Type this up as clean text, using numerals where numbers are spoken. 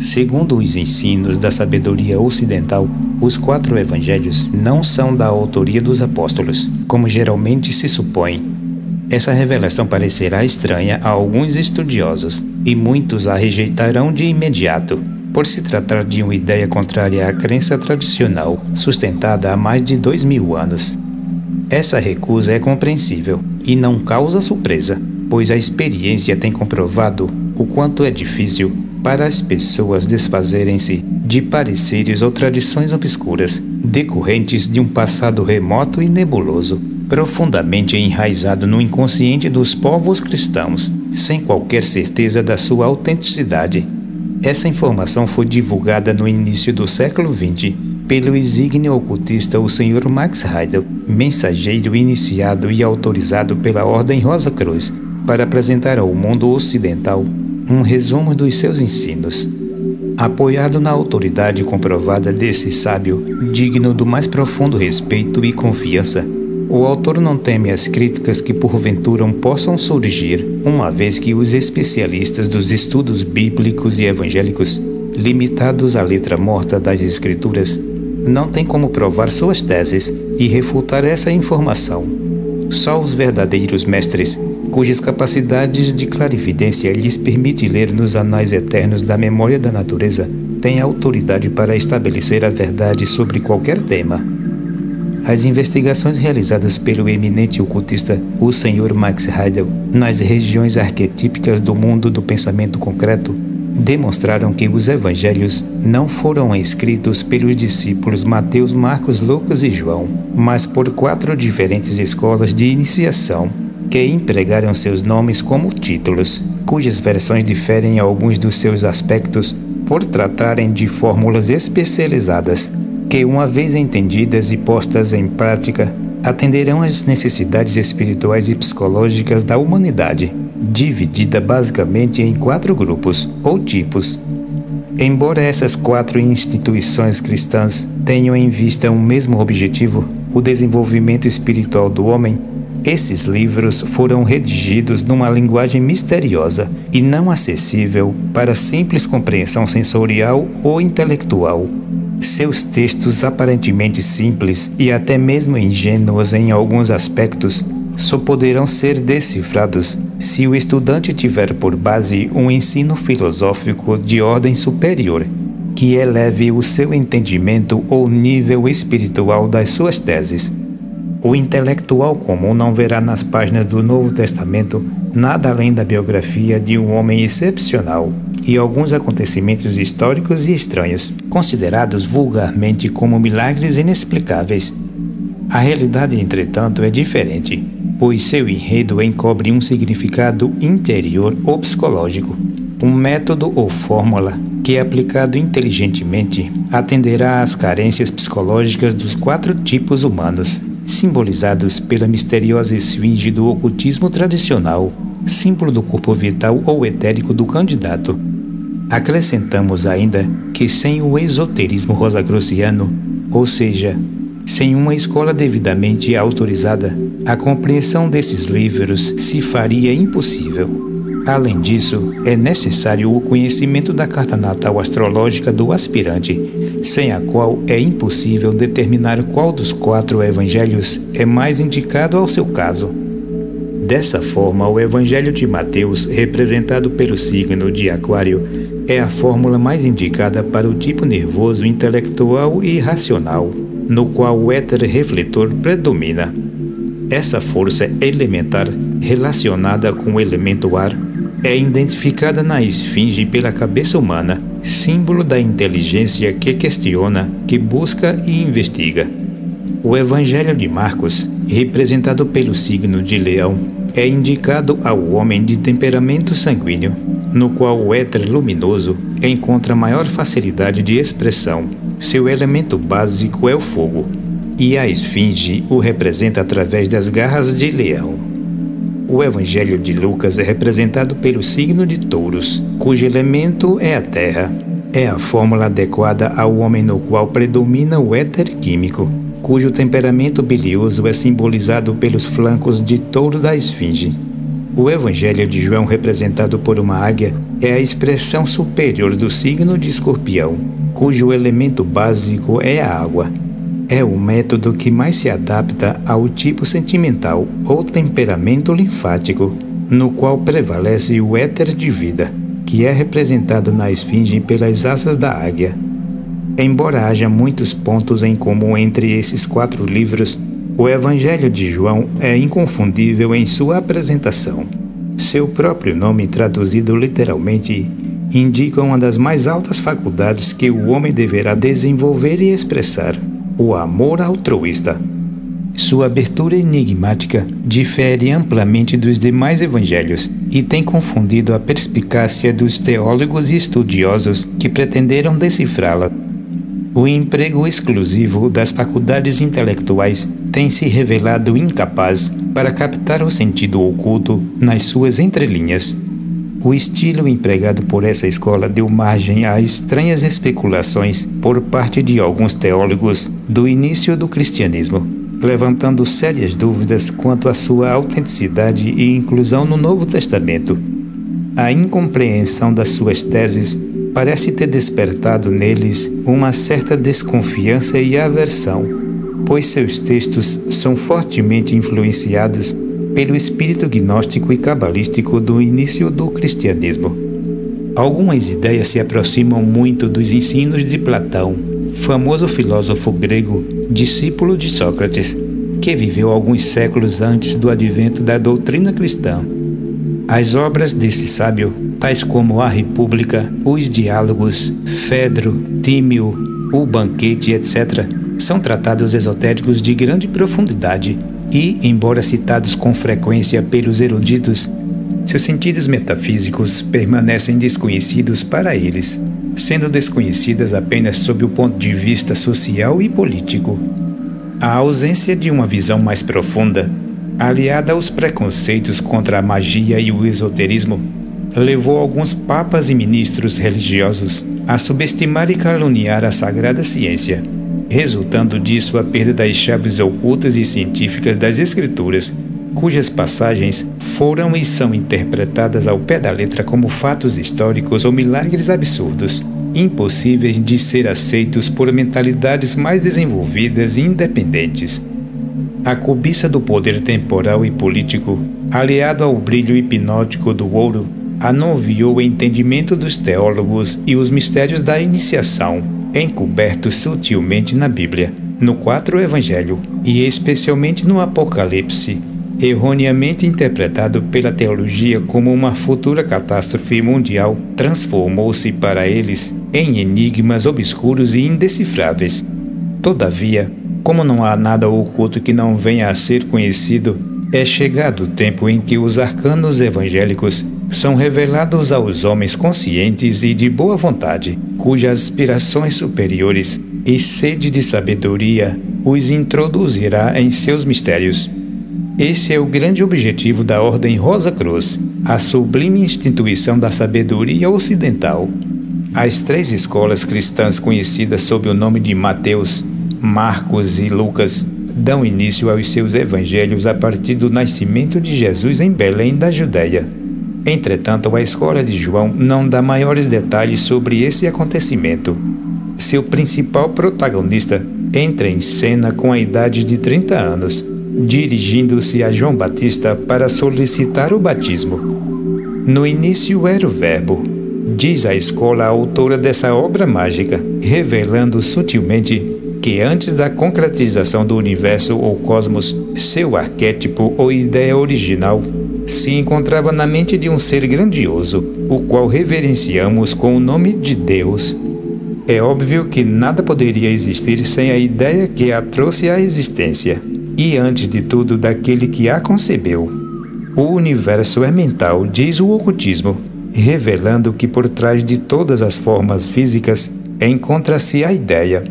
Segundo os ensinos da sabedoria ocidental, os 4 evangelhos não são da autoria dos apóstolos, como geralmente se supõe. Essa revelação parecerá estranha a alguns estudiosos, e muitos a rejeitarão de imediato, por se tratar de uma ideia contrária à crença tradicional, sustentada há mais de 2000 anos. Essa recusa é compreensível e não causa surpresa, pois a experiência tem comprovado o quanto é difícil para as pessoas desfazerem-se de pareceres ou tradições obscuras, decorrentes de um passado remoto e nebuloso, profundamente enraizado no inconsciente dos povos cristãos, sem qualquer certeza da sua autenticidade. Essa informação foi divulgada no início do século XX pelo exígnio ocultista o Sr. Max Heidel, mensageiro iniciado e autorizado pela Ordem Rosa Cruz, para apresentar ao mundo ocidental um resumo dos seus ensinos. Apoiado na autoridade comprovada desse sábio, digno do mais profundo respeito e confiança, o autor não teme as críticas que porventura possam surgir, uma vez que os especialistas dos estudos bíblicos e evangélicos, limitados à letra morta das Escrituras, não têm como provar suas teses e refutar essa informação. Só os verdadeiros mestres, cujas capacidades de clarividência lhes permite ler nos anais eternos da memória da natureza, têm autoridade para estabelecer a verdade sobre qualquer tema. As investigações realizadas pelo eminente ocultista, o Sr. Max Heidel, nas regiões arquetípicas do mundo do pensamento concreto, demonstraram que os evangelhos não foram escritos pelos discípulos Mateus, Marcos, Lucas e João, mas por 4 diferentes escolas de iniciação, que empregaram seus nomes como títulos, cujas versões diferem em alguns dos seus aspectos por tratarem de fórmulas especializadas, que, uma vez entendidas e postas em prática, atenderão às necessidades espirituais e psicológicas da humanidade, dividida basicamente em 4 grupos ou tipos. Embora essas 4 instituições cristãs tenham em vista um mesmo objetivo, o desenvolvimento espiritual do homem, esses livros foram redigidos numa linguagem misteriosa e não acessível para simples compreensão sensorial ou intelectual. Seus textos aparentemente simples e até mesmo ingênuos em alguns aspectos só poderão ser decifrados se o estudante tiver por base um ensino filosófico de ordem superior, que eleve o seu entendimento ou nível espiritual das suas teses. O intelectual comum não verá nas páginas do Novo Testamento nada além da biografia de um homem excepcional e alguns acontecimentos históricos e estranhos, considerados vulgarmente como milagres inexplicáveis. A realidade, entretanto, é diferente, pois seu enredo encobre um significado interior ou psicológico, um método ou fórmula que, aplicado inteligentemente, atenderá às carências psicológicas dos 4 tipos humanos, simbolizados pela misteriosa esfinge do ocultismo tradicional, símbolo do corpo vital ou etérico do candidato. Acrescentamos ainda que sem o esoterismo rosacruciano, ou seja, sem uma escola devidamente autorizada, a compreensão desses livros se faria impossível. Além disso, é necessário o conhecimento da carta natal astrológica do aspirante, sem a qual é impossível determinar qual dos 4 evangelhos é mais indicado ao seu caso. Dessa forma, o Evangelho de Mateus, representado pelo signo de Aquário, é a fórmula mais indicada para o tipo nervoso, intelectual e racional, no qual o éter refletor predomina. Essa força elementar, relacionada com o elemento ar, é identificada na esfinge pela cabeça humana, símbolo da inteligência que questiona, que busca e investiga. O Evangelho de Marcos, representado pelo signo de Leão, é indicado ao homem de temperamento sanguíneo, no qual o éter luminoso encontra maior facilidade de expressão. Seu elemento básico é o fogo, e a esfinge o representa através das garras de leão. O Evangelho de Lucas é representado pelo signo de Touros, cujo elemento é a terra. É a fórmula adequada ao homem no qual predomina o éter químico, cujo temperamento bilioso é simbolizado pelos flancos de touro da esfinge. O Evangelho de João, representado por uma águia, é a expressão superior do signo de Escorpião, cujo elemento básico é a água. É o método que mais se adapta ao tipo sentimental ou temperamento linfático, no qual prevalece o éter de vida, que é representado na esfinge pelas asas da águia. Embora haja muitos pontos em comum entre esses 4 livros, o Evangelho de João é inconfundível em sua apresentação. Seu próprio nome, traduzido literalmente, indica uma das mais altas faculdades que o homem deverá desenvolver e expressar: o amor altruísta. Sua abertura enigmática difere amplamente dos demais evangelhos e tem confundido a perspicácia dos teólogos e estudiosos que pretenderam decifrá-la. O emprego exclusivo das faculdades intelectuais tem se revelado incapaz para captar o sentido oculto nas suas entrelinhas. O estilo empregado por essa escola deu margem a estranhas especulações por parte de alguns teólogos do início do cristianismo, levantando sérias dúvidas quanto à sua autenticidade e inclusão no Novo Testamento. A incompreensão das suas teses parece ter despertado neles uma certa desconfiança e aversão, pois seus textos são fortemente influenciados pelo espírito gnóstico e cabalístico do início do cristianismo. Algumas ideias se aproximam muito dos ensinos de Platão, famoso filósofo grego, discípulo de Sócrates, que viveu alguns séculos antes do advento da doutrina cristã. As obras desse sábio, tais como A República, Os Diálogos, Fedro, Tímeo, O Banquete, etc., são tratados esotéricos de grande profundidade e, embora citados com frequência pelos eruditos, seus sentidos metafísicos permanecem desconhecidos para eles, sendo desconhecidas apenas sob o ponto de vista social e político. A ausência de uma visão mais profunda, aliada aos preconceitos contra a magia e o esoterismo, levou alguns papas e ministros religiosos a subestimar e caluniar a sagrada ciência, resultando disso a perda das chaves ocultas e científicas das Escrituras, cujas passagens foram e são interpretadas ao pé da letra como fatos históricos ou milagres absurdos, impossíveis de ser aceitos por mentalidades mais desenvolvidas e independentes. A cobiça do poder temporal e político, aliado ao brilho hipnótico do ouro, anuviou o entendimento dos teólogos e os mistérios da iniciação, encobertos sutilmente na Bíblia, no 4 Evangelho e especialmente no Apocalipse, erroneamente interpretado pela teologia como uma futura catástrofe mundial, transformou-se para eles em enigmas obscuros e indecifráveis. Todavia, como não há nada oculto que não venha a ser conhecido, é chegado o tempo em que os arcanos evangélicos são revelados aos homens conscientes e de boa vontade, cujas aspirações superiores e sede de sabedoria os introduzirá em seus mistérios. Esse é o grande objetivo da Ordem Rosa Cruz, a sublime instituição da sabedoria ocidental. As 3 escolas cristãs conhecidas sob o nome de Mateus, Marcos e Lucas dão início aos seus evangelhos a partir do nascimento de Jesus em Belém da Judéia. Entretanto, a escola de João não dá maiores detalhes sobre esse acontecimento. Seu principal protagonista entra em cena com a idade de 30 anos, dirigindo-se a João Batista para solicitar o batismo. No início era o Verbo, diz a escola autora dessa obra mágica, revelando sutilmente que antes da concretização do universo ou cosmos, seu arquétipo ou ideia original se encontrava na mente de um ser grandioso, o qual reverenciamos com o nome de Deus. É óbvio que nada poderia existir sem a ideia que a trouxe à existência, e antes de tudo daquele que a concebeu. O universo é mental, diz o ocultismo, revelando que por trás de todas as formas físicas encontra-se a ideia.